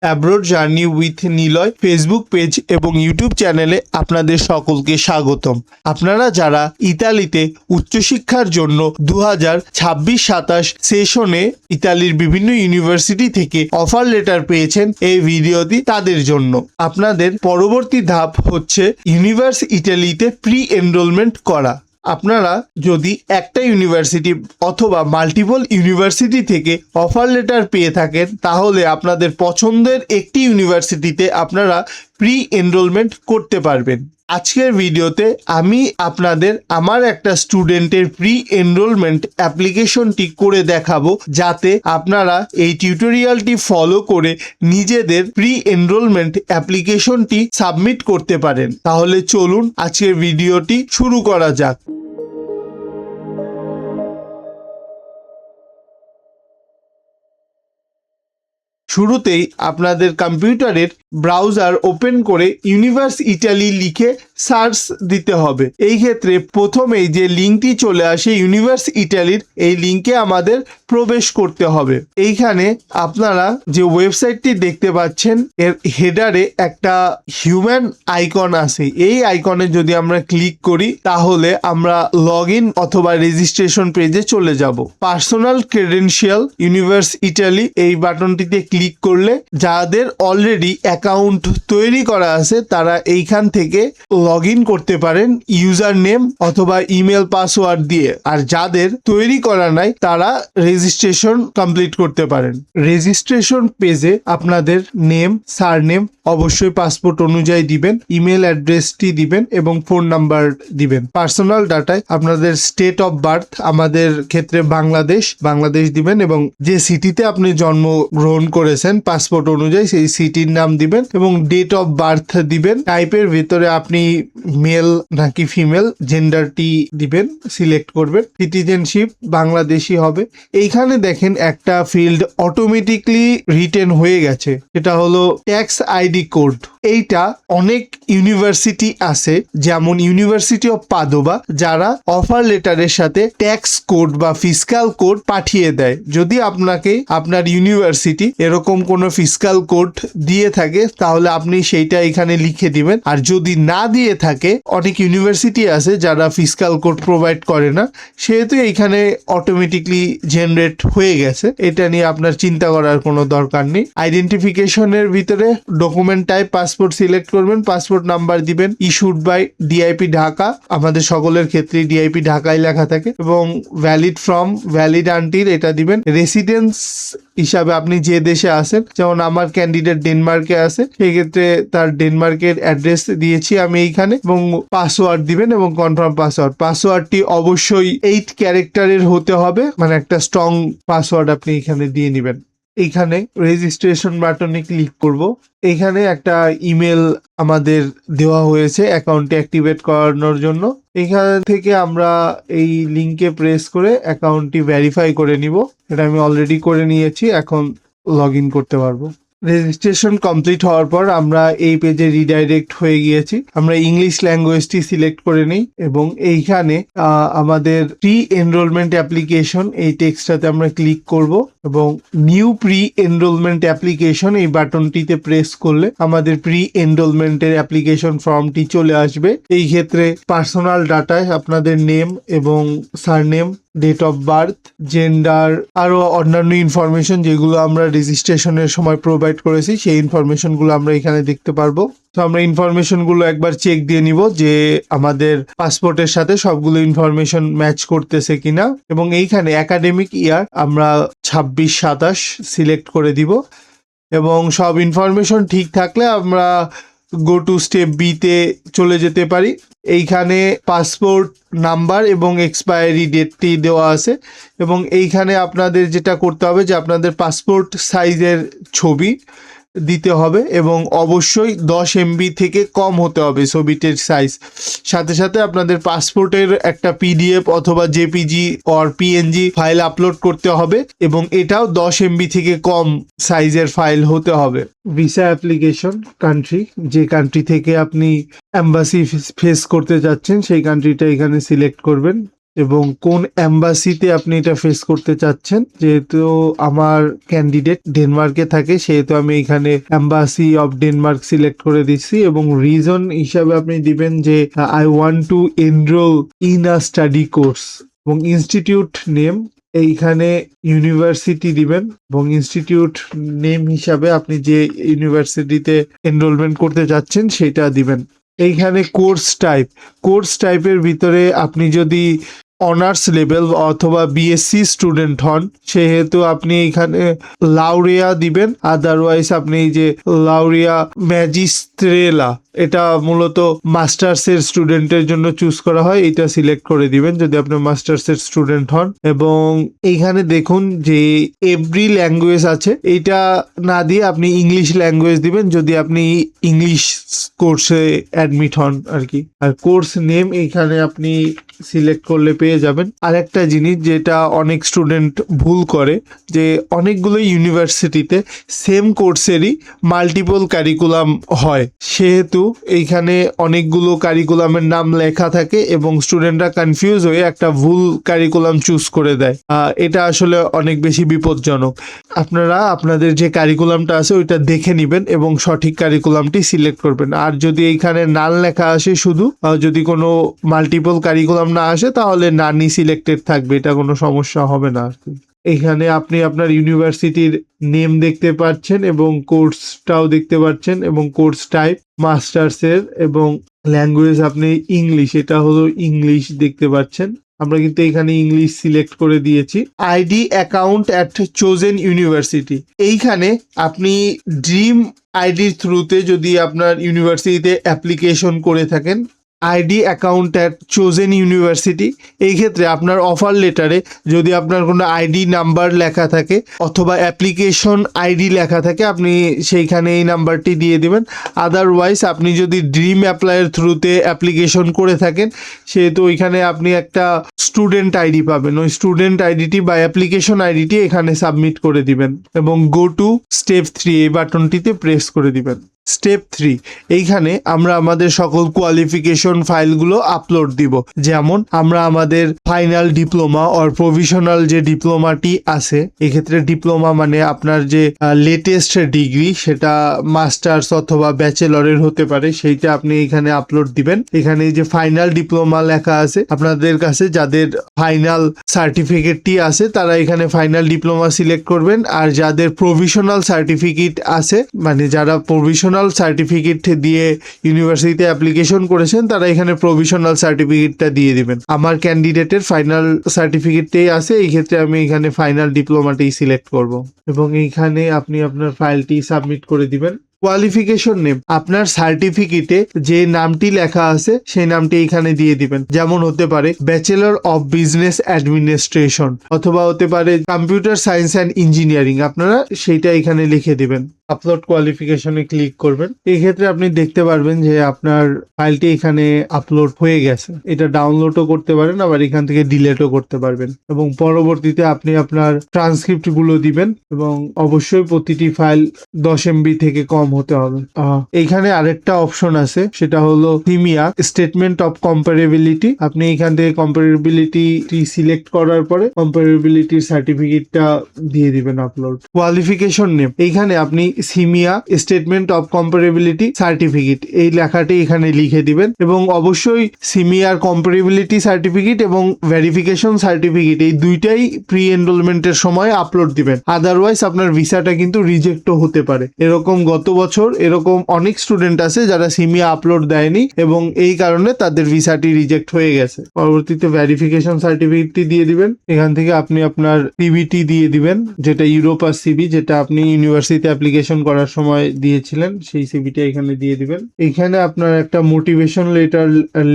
Abroad journey with Niloy Facebook page এবং YouTube চ্যানেলে আপনাদের সকলকে স্বাগতম। আপনারা যারা ইতালিতে উচ্চশিক্ষার জন্য 2026-27 সেশনে ইতালির বিভিন্ন ইউনিভার্সিটি থেকে অফার লেটার পেয়েছেন, এই ভিডিওটি তাদের জন্য। আপনাদের পরবর্তী ধাপ হচ্ছে ইউনিভার্স ইটালিতে প্রি এনরোলমেন্ট করা। আপনারা যদি একটা ইউনিভার্সিটি অথবা মাল্টিপল ইউনিভার্সিটি থেকে অফার লেটার পেয়ে থাকেন, তাহলে আপনাদের পছন্দের একটি ইউনিভার্সিটিতে আপনারা প্রি এনরোলমেন্ট করতে পারবেন। আজকের ভিডিওতে আমি আপনাদের আমার একটা স্টুডেন্টের প্রি এনরোলমেন্ট অ্যাপ্লিকেশনটি করে দেখাবো, যাতে আপনারা এই টিউটোরিয়ালটি ফলো করে নিজেদের প্রি এনরোলমেন্ট অ্যাপ্লিকেশনটি সাবমিট করতে পারেন। তাহলে চলুন আজকের ভিডিওটি শুরু করা যাক। শুরুতেই আপনাদের কম্পিউটারের ব্রাউজার ওপেন করে ইউনিভার্স ইটালি লিখে সার্চ দিতে হবে। এই ক্ষেত্রে প্রথমেই যে লিঙ্কটি চলে আসে ইউনিভার্স ইটালির, এই লিঙ্কে আমাদের প্রবেশ করতে হবে। এইখানে আপনারা যে ওয়েবসাইটটি দেখতে পাচ্ছেন, এর হেডারে একটা হিউম্যান আইকন আছে। এই আইকনে যদি আমরা ক্লিক করি, তাহলে আমরা লগ ইন অথবা রেজিস্ট্রেশন পেজে চলে যাব। পার্সোনাল ক্রেডেনশিয়াল ইউনিভার্স ইটালি এই বাটনটিতে ক্লিক করলে যাদের অলরেডি অ্যাকাউন্ট তৈরি করা আছে, তারা এইখান থেকে লগ ইন করতে পারেন ইউজার নেম অথবা ইমেল পাসওয়ার্ড দিয়ে। আর যাদের তৈরি করা নাই, তারা রেজিস্ট্রেশন কমপ্লিট করতে পারেন। রেজিস্ট্রেশন পেজে আপনাদের নেম, সারনেম অবশ্যই পাসপোর্ট অনুযায়ী দিবেন, ইমেল অ্যাড্রেসটি দিবেন এবং ফোন নাম্বার দিবেন। পার্সোনাল ডাটায় আপনাদের স্টেট অফ বার্থ, আমাদের ক্ষেত্রে বাংলাদেশ দিবেন এবং যে সিটিতে আপনি জন্মগ্রহণ করেছেন পাসপোর্ট অনুযায়ী সেই সিটির নাম দিবেন এবং ডেট অফ বার্থ দিবেন। টাইপের ভিতরে আপনি মেল নাকি ফিমেল জেন্ডারটি দিবেন, সিলেক্ট করবেন। সিটিজেনশিপ বাংলাদেশি হবে। এইখানে দেখেন একটা ফিল্ড অটোমেটিকলি রিটেন হয়ে গেছে, সেটা হলো ট্যাক্স আইডি কোড। এইটা অনেক ইউনিভার্সিটি আছে, যেমন ইউনিভার্সিটি অফ পাদোবা, যারা অফার লেটারের সাথে ট্যাক্স কোড বা ফিসকাল কোড পাঠিয়ে দেয়। যদি আপনাকে আপনার ইউনিভার্সিটি এরকম কোনো ফিসকাল কোড দিয়ে থাকে, তাহলে আপনি সেইটা এখানে লিখে দিবেন। আর যদি না দিয়ে থাকে, অনেক ইউনিভার্সিটি আছে যারা ফিসকাল কোড প্রোভাইড করে না, সেহেতু এইখানে অটোমেটিকলি জেনারেট হয়ে গেছে। এটা নিয়ে আপনার চিন্তা করার কোনো দরকার নেই। আইডেন্টিফিকেশনের ভিতরে ডকুমেন্ট টাইপ পাসপোর্ট সিলেক্ট করবেন, পাসপোর্ট নাম্বার দিবেন, ইস্যুড বাই ডিআইপি ঢাকা, আমাদের সকলের ক্ষেত্রে ডিআইপি ঢাকায় লেখা থাকে, এবং ভ্যালিড ফ্রম, ভ্যালিড আনটিল এটা দিবেন। রেসিডেন্স হিসাবে আপনি যে দেশে আসেন, যেমন আমার ক্যান্ডিডেট ডেনমার্কে আছে, সেই ক্ষেত্রে তার ডেনমার্কের অ্যাড্রেস দিয়েছি আমি এইখানে, এবং পাসওয়ার্ড দিবেন এবং কনফার্ম পাসওয়ার্ড। পাসওয়ার্ডটি অবশ্যই 8 ক্যারেক্টারের হতে হবে, মানে একটা স্ট্রং পাসওয়ার্ড আপনি এখানে দিয়ে নেবেন। এইখানে রেজিস্ট্রেশন বাটনে ক্লিক করব। এইখানে একটা ইমেল আমাদের দেওয়া হয়েছে অ্যাকাউন্টে অ্যাক্টিভেট করানোর জন্য। এখান থেকে আমরা এই লিঙ্কে প্রেস করে অ্যাকাউন্টটি ভেরিফাই করে নিব। এটা আমি অলরেডি করে নিয়েছি, এখন লগ ইন করতে পারবো। রেজিস্ট্রেশন কমপ্লিট হওয়ার পর আমরা এই পেজে রিডাইরেক্ট হয়ে গিয়েছি। আমরা ইংলিশ ল্যাঙ্গুয়েজটি সিলেক্ট করে নিই এবং এইখানে আমাদের প্রি এনরোলমেন্ট অ্যাপ্লিকেশন এই টেক্সটটাতে আমরা ক্লিক করব এবং নিউ প্রি এনরোলমেন্ট অ্যাপ্লিকেশন এই বাটনটিতে প্রেস করলে আমাদের প্রি এনরোলমেন্টের অ্যাপ্লিকেশন ফর্মটি চলে আসবে। এই ক্ষেত্রে পার্সোনাল ডাটায় আপনাদের নেম এবং surname, date of birth, gender, আরো অন্যান্য ইনফরমেশন যেগুলো আমরা রেজিস্ট্রেশনের সময় প্রোভাইড করেছি, সেই ইনফরমেশনগুলো আমরা এখানে দেখতে পারবো। তো আমরা ইনফরমেশনগুলো একবার চেক দিয়ে নিব যে আমাদের পাসপোর্টের সাথে সবগুলো ইনফরমেশন ম্যাচ করতেছে কিনা, এবং এইখানে একাডেমিক ইয়ার আমরা 26-27 সিলেক্ট করে দিব এবং সব ইনফরমেশন ঠিক থাকলে আমরা গো টু স্টেপ বি তে চলে যেতে পারি। এইখানে পাসপোর্ট নাম্বার এবং এক্সপায়ারি ডেটটি দেওয়া আছে এবং এইখানে আপনাদের যেটা করতে হবে যে আপনাদের পাসপোর্ট সাইজের ছবি দিতে হবে এবং অবশ্যই 10 MB থেকে কম হতে হবে ছবিটির সাইজ। সাথে সাথে আপনাদের পাসপোর্টের একটা PDF অথবা JPG or PNG file upload করতে হবে এবং এটাও 10 MB থেকে কম সাইজের ফাইল হতে হবে। ভিসা অ্যাপ্লিকেশন কান্ট্রি, যে কান্ট্রি থেকে আপনি এম্বাসি ফেস করতে যাচ্ছেন সেই কান্ট্রিটা এখানে সিলেক্ট করবেন। এবং কোন এম্বাসিতে আপনি এটা ফেস করতে চাচ্ছেন। যেহেতু আমার ক্যান্ডিডেট ডেনমার্কে থাকে সেহেতু আমি এখানে এম্বাসি অফ ডেনমার্ক সিলেক্ট করে দিচ্ছি এবং রিজন হিসাবে আপনি দিবেন যে I want to enrol in a study course এবং ইনস্টিটিউট নেম এইখানে ইউনিভার্সিটি দিবেন এবং ইনস্টিটিউট নেম হিসাবে আপনি যে ইউনিভার্সিটিতে এনরোলমেন্ট করতে যাচ্ছেন সেটা দিবেন। এইখানে কোর্স টাইপের ভিতরে আপনি যদি অনার্স লেভেল অথবা বিএসসি স্টুডেন্ট হন সেহেতু আপনি এখানে লাউরিয়া দিবেন, আদারওয়াইজ আপনি এই যে লাউরিয়া ম্যাজিস্ট্রেলা এটা মূলত মাস্টার্সের স্টুডেন্টের জন্য চুজ করা হয়, এটা সিলেক্ট করে দিবেন যদি আপনি মাস্টার্সের স্টুডেন্ট হন। এবং এইখানে দেখুন যে এভরি ল্যাঙ্গুয়েজ আছে, এইটা না দিয়ে আপনি ইংলিশ ল্যাঙ্গুয়েজ দিবেন যদি আপনি ইংলিশ কোর্সে অ্যাডমিট হন আর কি। আর কোর্স নেম এইখানে আপনি সিলেক্ট করলে পেয়ে যাবেন। আর একটা জিনিস যেটা অনেক স্টুডেন্ট ভুল করে যে অনেকগুলো ইউনিভার্সিটিতে সেম কোর্সেরই মাল্টিপল কারিকুলাম হয়, সেহেতু এইখানে অনেকগুলো কারিকুলামের নাম লেখা থাকে এবং স্টুডেন্টরা কনফিউজ হয়ে একটা ভুল কারিকুলাম চুজ করে দেয়। এটা আসলে অনেক বেশি বিপজ্জনক। আপনারা আপনাদের যে কারিকুলামটা আছে ওইটা দেখে নেবেন এবং সঠিক কারিকুলামটি সিলেক্ট করবেন। আর যদি এইখানে নাল লেখা আসে শুধু, যদি কোনো মাল্টিপল কারিকুলাম না আসে তাহলে নানই সিলেক্টেড থাকবে, এটা কোনো সমস্যা হবে না আর কি। এখানে আপনি আপনার ইউনিভার্সিটির নেম দেখতে পাচ্ছেন এবং কোর্সটাও দেখতে পাচ্ছেন এবং কোর্স টাইপ মাস্টার্সের এবং ল্যাঙ্গুয়েজ আপনি ইংলিশ, এটা হলো ইংলিশ দেখতে পাচ্ছেন। আমরা কিন্তু এখানে ইংলিশ সিলেক্ট করে দিয়েছি। ID account at chosen university, এইখানে আপনি ড্রিম আইডির থ্রুতে যদি আপনার ইউনিভার্সিটিতে অ্যাপ্লিকেশন করে থাকেন, ID account at chosen university, এই ক্ষেত্রে আপনার অফার লেটারে যদি আপনার কোনো আইডি নাম্বার লেখা থাকে অথবা অ্যাপ্লিকেশন আইডি লেখা থাকে আপনি সেইখানে এই নাম্বারটি দিয়ে দেবেন। আদারওয়াইজ আপনি যদি ড্রিম অ্যাপ্লাইয়ের থ্রুতে অ্যাপ্লিকেশন করে থাকেন সেহেতু ওইখানে আপনি একটা স্টুডেন্ট আইডি পাবেন, ওই স্টুডেন্ট আইডিটি বা অ্যাপ্লিকেশন আইডিটি এখানে সাবমিট করে দিবেন এবং গো টু স্টেপ 3 এই বাটনটিতে প্রেস করে দিবেন। স্টেপ 3, এইখানে আমরা আমাদের সকল কোয়ালিফিকেশন ফাইলগুলো আপলোড দিব। যেমন আমরা আমাদের ফাইনাল ডিপ্লোমা অর প্রভিশনাল যে ডিপ্লোমাটি আছে, এক্ষেত্রে ডিপ্লোমা মানে আপনার যে লেটেস্ট ডিগ্রি সেটা মাস্টার্স অথবা ব্যাচেলরের হতে পারে, সেইটা আপনি এখানে আপলোড দিবেন। এখানে যে ফাইনাল ডিপ্লোমা লেখা আছে, আপনাদের কাছে যাদের ফাইনাল সার্টিফিকেটটি আছে তারা এখানে ফাইনাল ডিপ্লোমা সিলেক্ট করবেন। আর যাদের প্রভিশনাল সার্টিফিকেট আছে, মানে যারা প্রভিশনাল সার্টিফিকেট দিয়ে ইউনিভার্সিটিতে অ্যাপ্লিকেশন করেছেন তারা এখানে প্রভিশনাল সার্টিফিকেটটা দিয়ে দিবেন। আমার ক্যান্ডিডেটের ফাইনাল সার্টিফিকেটটাই আছে, এই ক্ষেত্রে আমি এখানে ফাইনাল ডিপ্লোমাটাই সিলেক্ট করব এবং এইখানে আপনি আপনার ফাইলটি সাবমিট করে দিবেন। কোয়ালিফিকেশন নেম, আপনার সার্টিফিকেটে যে নামটি লেখা আছে সেই নামটি এখানে দিয়ে দিবেন। যেমন হতে পারে ব্যাচেলর অফ বিজনেস অ্যাডমিনিস্ট্রেশন অথবা হতে পারে কম্পিউটার সায়েন্স অ্যান্ড ইঞ্জিনিয়ারিং, আপনারা সেইটা এখানে লিখে দিবেন। আপলোড কোয়ালিফিকেশনে ক্লিক করবেন। এই ক্ষেত্রে আপনি দেখতে পারবেন যে আপনার ফাইলটি এখানে আপলোড হয়ে গেছে। এটা ডাউনলোডও করতে পারেন, আবার এখান থেকে ডিলেটও করতে পারবেন এবং পরবর্তীতে আপনি আপনার ট্রান্সক্রিপ্ট গুলো দিবেন এবং অবশ্যই প্রতিটি ফাইল 10 MB থেকে কম হতে হবে। এইখানে আরেকটা অপশন আছে, সেটা হলো সিমিয়া স্টেটমেন্ট অফ কম্পারেবিলিটি। আপনি এখান থেকে কম্পারেবিলিটি সিলেক্ট করার পরে কম্পারেবিলিটির সার্টিফিকেটটা দিয়ে দিবেন আপলোড। কোয়ালিফিকেশন নেম, এইখানে আপনি সিমিয়া স্টেটমেন্ট অফ কম্পারেবিলিটি সার্টিফিকেট এই লেখাটি এখানে লিখে দিবেন এবং অবশ্যই সিমিয়ার কম্পারেবিলিটি সার্টিফিকেট এবং ভেরিফিকেশন সার্টিফিকেট এই দুইটাই প্রি এনরোলমেন্টের সময় আপলোড দিবেন। আদারওয়াইজ আপনার ভিসাটা কিন্তু রিজেক্টও হতে পারে। এরকম গত বছর এরকম অনেক স্টুডেন্ট আছে যারা সিমিয়া আপলোড দেয়নি এবং এই কারণে তাদের ভিসাটি রিজেক্ট হয়ে গেছে। পরবর্তীতে ভেরিফিকেশন সার্টিফিকেটটি দিয়ে দিবেন। এখান থেকে আপনি আপনার সিভিটি দিয়ে দিবেন, যেটা ইউরোপার সিভি, যেটা আপনি ইউনিভার্সিটি অ্যাপ্লিকেশন করার সময় দিয়েছিলেন, সেই সিভিটা এখানে দিয়ে দিবেন। এখানে আপনার একটা মোটিভেশন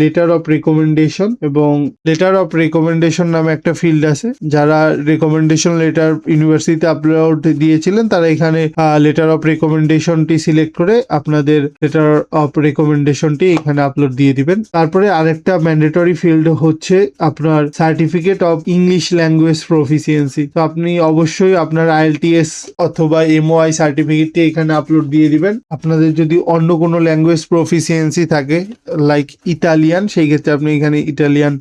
লেটার অফ রেকমেন্ডেশন এবং লেটার অফ রেকমেন্ডেশন নামে একটা ফিল্ড আছে। যারা রেকমেন্ডেশন লেটার ইউনিভার্সিটিতে আপলোড দিয়েছিলেন তারা এখানে লেটার অফ রেকমেন্ডেশনটি সিলেক্ট করে আপনাদের লেটার অফ রেকমেন্ডেশনটি এখানে আপলোড দিয়ে দিবেন। তারপরে আরেকটা ম্যান্ডেটরি ফিল্ড হচ্ছে আপনার certificate of English language proficiency. তো আপনি অবশ্যই আপনার IELTS অথবা MOI সার্টিফিকেটটি এখানে আপলোড দিয়ে দিবেন। আপনাদের যদি অন্য কোনো ল্যাঙ্গুয়েজ প্রফিসিয়েন্সি থাকে লাইক ইতালিয়ান, সেই ক্ষেত্রে আপনি এখানে ইটালিয়ান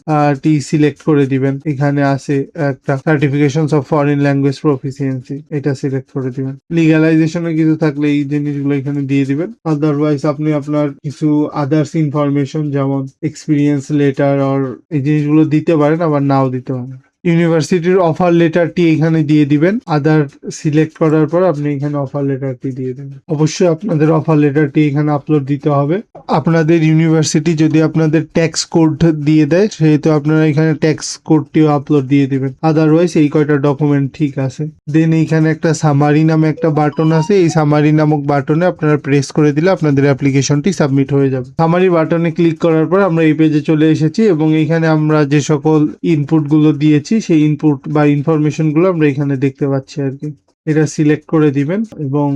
টি সিলেক্ট করে দিবেন। এখানে আছে একটা certifications of foreign language proficiency, এটা সিলেক্ট করে দিবেন। লিগ্যালাইজেশনের কিছু থাকলে এই জিনিসগুলো এখানে দিয়ে দিবেন। আদারওয়াইজ আপনি আপনার কিছু আদার্স ইনফরমেশন যেমন এক্সপিরিয়েন্স লেটার আর এই জিনিসগুলো দিতে পারেন, আবার নাও দিতে পারেন। ইউনিভার্সিটির অফার লেটারটি এখানে দিয়ে দিবেন। আদার সিলেক্ট করার পর আপনি এখানে অফার লেটারটি দিয়ে দেবেন। অবশ্যই আপনাদের অফার লেটারটি এখানে আপলোড দিতে হবে। আপনাদের ইউনিভার্সিটি যদি আপনাদের ট্যাক্স কোড দিয়ে দেয়, সেহেতু আপনারা এখানে ট্যাক্স কোডটিও আপলোড দিয়ে দিবেন। আদারওয়াইজ এই কয়টা ডকুমেন্ট ঠিক আছে। দেন এইখানে একটা সামারি নামে একটা বাটন আছে, এই সামারি নামক বাটনে আপনারা প্রেস করে দিলে আপনাদের অ্যাপ্লিকেশনটি সাবমিট হয়ে যাবে। সামারি বাটনে ক্লিক করার পর আমরা এই পেজে চলে এসেছি এবং এইখানে আমরা যে সকল ইনপুট গুলো দিয়েছি সেই ইনপুট বা ইনফরমেশন গুলো আমরা এখানে দেখতে পাচ্ছি আর কি। এটা সিলেক্ট করে দিবেন এবং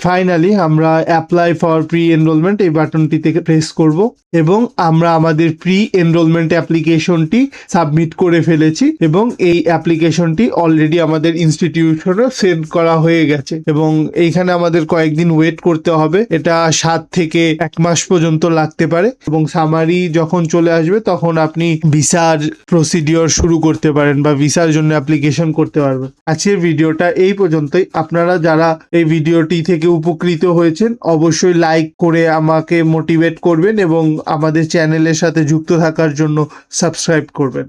ফাইনালি আমরা অ্যাপ্লাই ফর প্রি এনরোলমেন্ট এই বাটনটিতে প্রেস করব এবং আমরা আমাদের প্রি এনরোলমেন্ট অ্যাপ্লিকেশনটি সাবমিট করে ফেলেছি এবং এই অ্যাপ্লিকেশনটি অলরেডি আমাদের ইনস্টিটিউশনে সেন্ড করা হয়ে গেছে এবং এইখানে আমাদের কয়েকদিন ওয়েট করতে হবে। এটা 7 থেকে 1 মাস পর্যন্ত লাগতে পারে এবং সামারি যখন চলে আসবে তখন আপনি ভিসার প্রসিডিওর শুরু করতে পারেন বা ভিসার জন্য অ্যাপ্লিকেশন করতে পারবেন। আজকের ভিডিওটা এই পর্যন্ত। আপনারা যারা এই ভিডিওটি থেকে উপকৃত হয়েছেন অবশ্যই লাইক করে আমাকে মোটিভেট করবেন এবং আমাদের চ্যানেলের সাথে যুক্ত থাকার জন্য সাবস্ক্রাইব করবেন।